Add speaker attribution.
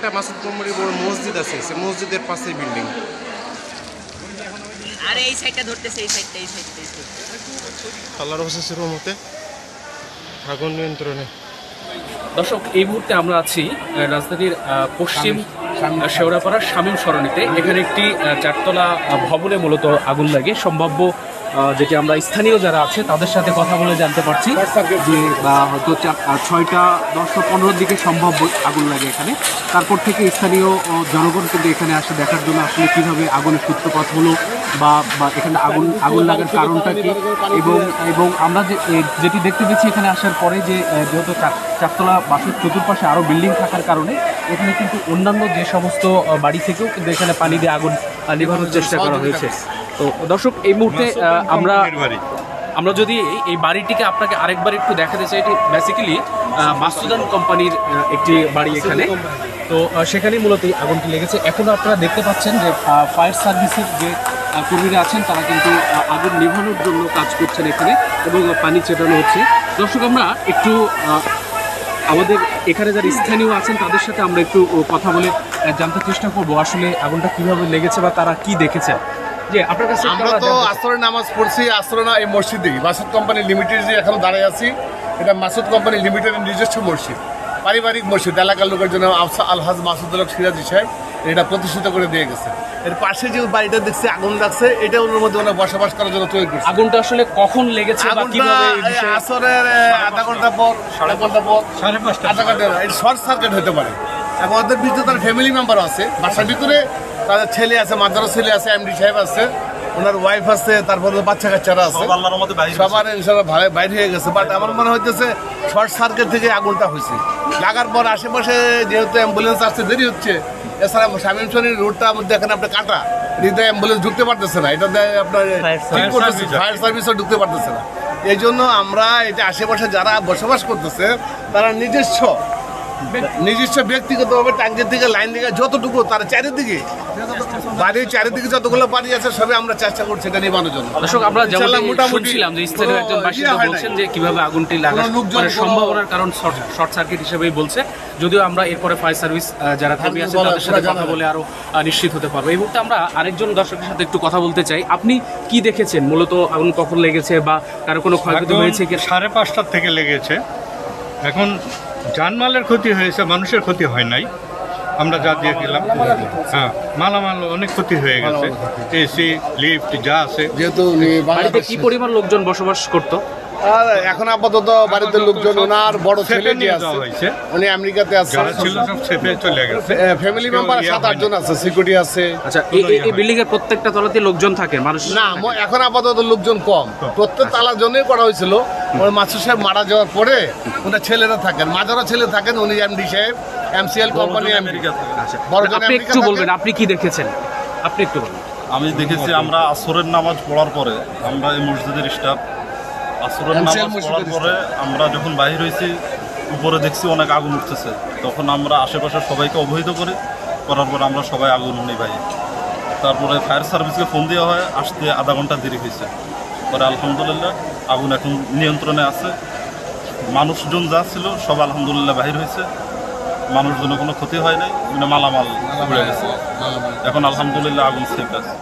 Speaker 1: একটা মাসুদ কোম্পানির বড় মসজিদ আছে, সেই মসজিদের পাশে বিল্ডিং।
Speaker 2: আরে এই সাইডটা ধরতেছে, এই সাইডটা
Speaker 1: আল্লাহর অশেষ রহমতে আগুন নিয়ন্ত্রণে।
Speaker 3: দর্শক, এই মুহূর্তে আমরা আছি রাজধানীর পশ্চিম শেওড়াপাড়ার শামীম সরণিতে। এখানে একটি চারতলা ভবনে মূলত আগুন লাগে। সম্ভাব্য যেটি আমরা স্থানীয় যারা আছে তাদের সাথে কথা বলে জানতে পারছি যে হয়তো 6টা 10টা 15 দিকে সম্ভাব্য আগুন লাগে এখানে। তারপর থেকে স্থানীয় জনগণ কিন্তু এখানে আসে দেখার জন্য আসলে কীভাবে আগুনের সূত্রপাত হলো বা এখানে আগুন লাগার কারণটা কি। এবং আমরা যেটি দেখতে পেয়েছি এখানে আসার পরে যে যেহেতু চারতলা বাসের চতুর্পাশে আরও বিল্ডিং থাকার কারণে এখানে কিন্তু অন্যান্য যে সমস্ত বাড়ি থেকেও কিন্তু এখানে পানি দিয়ে আগুন নিভানোর চেষ্টা করা হয়েছে। তো দর্শক, এই মুহূর্তে আমরা যদি এই বাড়িটিকে আপনাকে আরেকবার একটু দেখাতে চাই, এটি বেসিক্যালি মাসুদান কোম্পানির একটি বাড়ি এখানে। তো সেখানেই মূলত এই আগুনটি লেগেছে। এখনও আপনারা দেখতে পাচ্ছেন যে ফায়ার সার্ভিসের যে কর্মীরা আছেন তারা কিন্তু আগুন নিভানোর জন্য কাজ করছেন এখানে এবং পানি ছেটানো হচ্ছে। দর্শক, আমরা একটু আমাদের এখানে যারা স্থানীয় আছেন তাদের সাথে আমরা একটু কথা বলে জানতে চেষ্টা করবো আসলে আগুনটা কিভাবে লেগেছে বা তারা কি দেখেছে। যে আপনার কাছে
Speaker 4: আমরা তো আসরের নামাজ পড়ছি, আসরনা এই মসজিদে মাসুদ কোম্পানি লিমিটেড যে এখন দাঁড়িয়ে আছি, এটা মাসুদ কোম্পানি লিমিটেডের নিজস্ব মসজিদ, পারিবারিক মসজিদ। এলাকার লোকের জন্য আলহাজ মাসুদুল হক সিরাজি সাহেব এটা প্রতিষ্ঠিত করে দিয়ে গেছে। এর পাশে যে বাড়িটা দেখছে আগুন লাগছে, এটা ওর মধ্যে ওরা বসবাস করার জন্য তৈরি করছে।
Speaker 3: আগুনটা আসলে কখন লেগেছে?
Speaker 4: আসরের আধা ঘন্টা পর, 1.5 ঘন্টা পর, 5:30, আধা ঘন্টা। এটা শর্ট সার্কিট হতে পারে। এবং ওদের ভিতরে তার ফ্যামিলি মেম্বার আছে, বাসার ভিতরে তাদের ছেলে আছে, মাদ্রাসা ছেলে আছে, এমডি সাহেব আছে, ওনার ওয়াইফ আছে, তারপরে বাচ্চা কাচ্চারা আছে, সবার ইনশাআল্লাহ বাইরে হয়ে গেছে। বাট আমার মনে হইতেছে শর্ট সার্কিট থেকে আগুনটা হয়েছে। লাগার পর আশেপাশে যেহেতু অ্যাম্বুলেন্স আসতে দেরি হচ্ছে, এছাড়া শামীম শরীর রোডটার মধ্যে এখানে আপনার কাটা, এদিকে অ্যাম্বুলেন্স ঢুকতে পারতেছে না, এটা আপনার ফায়ার সার্ভিসও ঢুকতে পারতেছে না। এই জন্য আমরা এটা আশেপাশে যারা বসবাস করতেছে তারা নিজস্ব ব্যক্তিগতভাবে ট্যাঙ্কের দিকে লাইন দিকে যতটুকু তার চারিদিকে বাড়ির চারিদিকে যতগুলো বাড়ি আছে সবই আমরা চেষ্টা করছি এটা নিবানোর জন্য।
Speaker 3: দর্শক, আমরা মোটামুটি যে স্থানীয় একজন বাসিন্দা বলছেন যে কিভাবে আগুনটি লাগার সম্ভাবনার কারণ শর্ট সার্কিট হিসেবেই বলছে। যদিও আমরা এরপরে ফায়ার সার্ভিস যারা কর্মী আছে তাদের সাথে কথা বলে আরো নিশ্চিত হতে পারবো। এই মুহূর্তে আমরা আরেকজন দর্শকের সাথে একটু কথা বলতে চাই। আপনি কি দেখেছেন মূলত আগুন কখন লেগেছে বা কারো কোনো ক্ষয়ক্ষতি হয়েছে কি?
Speaker 5: 5:30 থেকে লেগেছে। এখন জানমালের ক্ষতি হয়েছে, মানুষের ক্ষতি হয় নাই। আমরা যা দিয়ে গেলাম, হ্যাঁ, মালামাল অনেক ক্ষতি হয়ে গেছে, এসি লিফট যা আছে।
Speaker 4: যেহেতু
Speaker 3: বাড়িতে কি পরিমাণ লোকজন বসবাস করতো?
Speaker 4: আর এখন আপাতত বাড়িতে লোকজন, ওনার বড় ছেলে যে আছে উনি আমেরিকাতে আছে,
Speaker 5: চলে গেছে।
Speaker 4: ফ্যামিলি মেম্বার 7-8 জন আছে, সিকিউরিটি আছে।
Speaker 3: আচ্ছা, এই বিল্ডিং এর প্রত্যেকটা তলাতে লোকজন থাকে মানুষ?
Speaker 4: না, এখন আপাতত লোকজন কম। প্রত্যেক তালার জন্যই করা হয়েছিল। ওই মাসুদ সাহেব মারা যাওয়ার পরে ওনার ছেলেরা থাকেন, মাজারা ছেলে থাকেন, উনি এমডি সাহেব এমসিএল কোম্পানি আমেরিকা।
Speaker 3: আপনি একটু বলবেন আপনি কি দেখেছেন? আপনি একটু বলুন।
Speaker 6: আমি দেখেছি, আমরা আসরের নামাজ পড়ার পরে, আমরা এই মসজিদের স্টাফ আসরের নামাজ পড়ার পরে আমরা যখন বাহির হয়েছি, উপরে দেখছি অনেক আগুন উঠতেছে। তখন আমরা আশেপাশের সবাইকে অবহিত করার পরে আমরা সবাই আগুন নিভাই। তারপরে ফায়ার সার্ভিসকে ফোন দেওয়া হয়, আসতে আধা ঘন্টা দেরি হয়েছে। পরে আলহামদুলিল্লাহ আগুন এখন নিয়ন্ত্রণে আছে। মানুষজন যা ছিল সব আলহামদুলিল্লাহ বাহির হয়েছে, মানুষজনের কোনো ক্ষতি হয় নাই, মালামাল উড়ে গেছে। এখন আলহামদুলিল্লাহ আগুন সেফ আছে।